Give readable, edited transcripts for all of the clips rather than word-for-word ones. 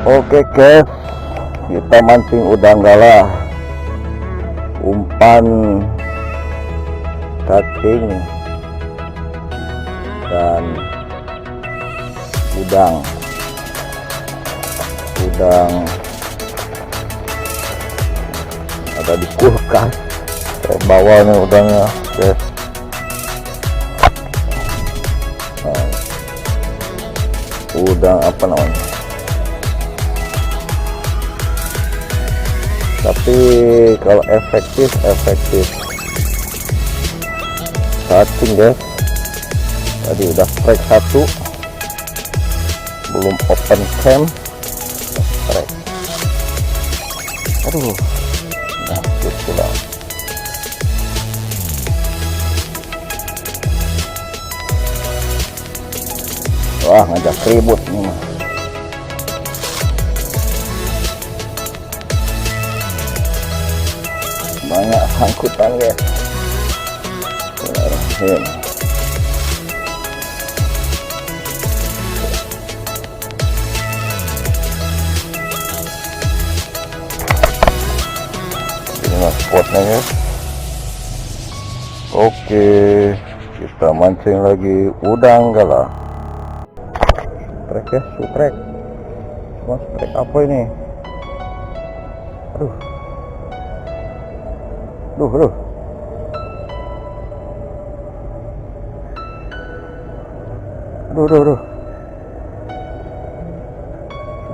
Oke guys, kita mancing udang galah, umpan cacing dan udang ada di kulkas. Saya bawa nih udangnya guys. Udang apa namanya, tapi kalau efektif cacing guys. Tadi udah strike satu, belum open cam, strike. Aduh, nah pulang. Wah, ngajak ribut nih mah. Banyak sangkutan guys. Bismillahirrahmanirrahim. Inilah spotnya guys. Oke, kita mancing lagi udang galah. Strike ya, strike. Cuma strike apa ini? Aduh. Aduh.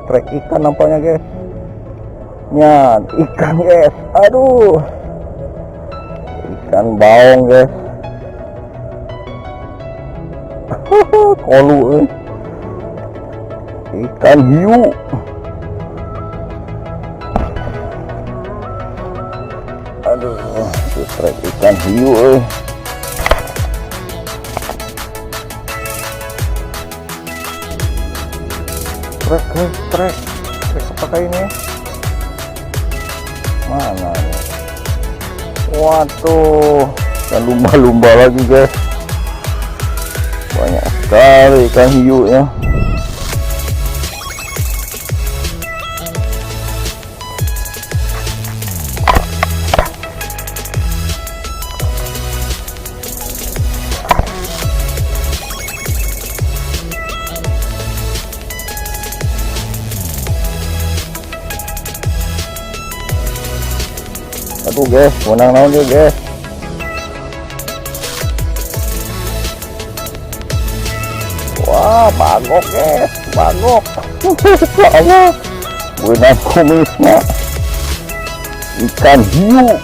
Strike ikan nampaknya guys. Nyat, ikan guys. Aduh. Ikan baung guys. Kolu nih. Ikan hiu. Aduh, strike ikan hiu. Strike apakah ini? Mana ini? Waduh, dan lumba-lumba lagi guys. Banyak sekali ikan hiu ya. Aduh guys, menang naon dia guys. Wah, bagok guys, bagok. Allah, benang kumisnya ikan hiu.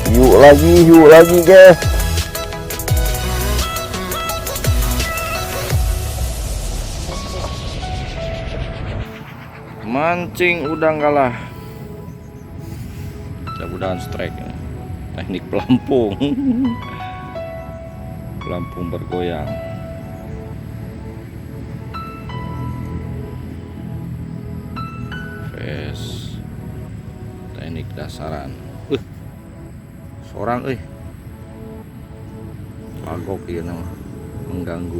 Hiu lagi guys. Mancing udang galah. Mudah-mudahan strike ya. Teknik pelampung. Pelampung bergoyang. Face. Teknik dasaran. Seorang bagok ieu nama mengganggu.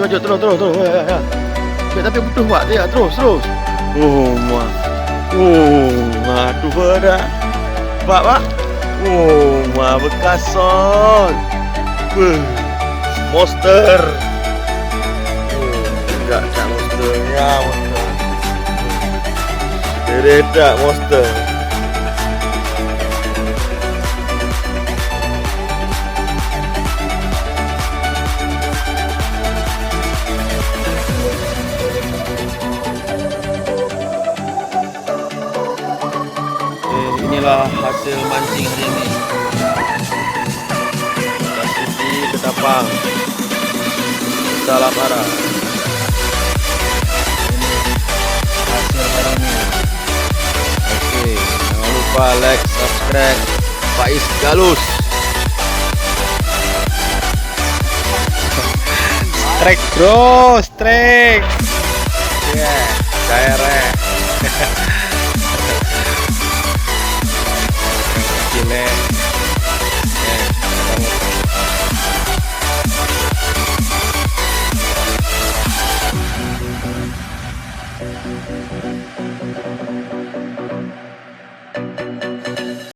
maju terus. Ya. Tapi butuh buat dia terus. Oh, mah. Aduh dah. Pak. Oh, mah bekason. Monster. Enggak monsternya, monster. Tidak monster. Inilah hasil mancing hari ini. Kasih ketapang. Salam arah. Ini hasil hari ini. Oke, jangan lupa like, subscribe Faiz Galus. Strike bro, strike. Yeah, daerah. Gile.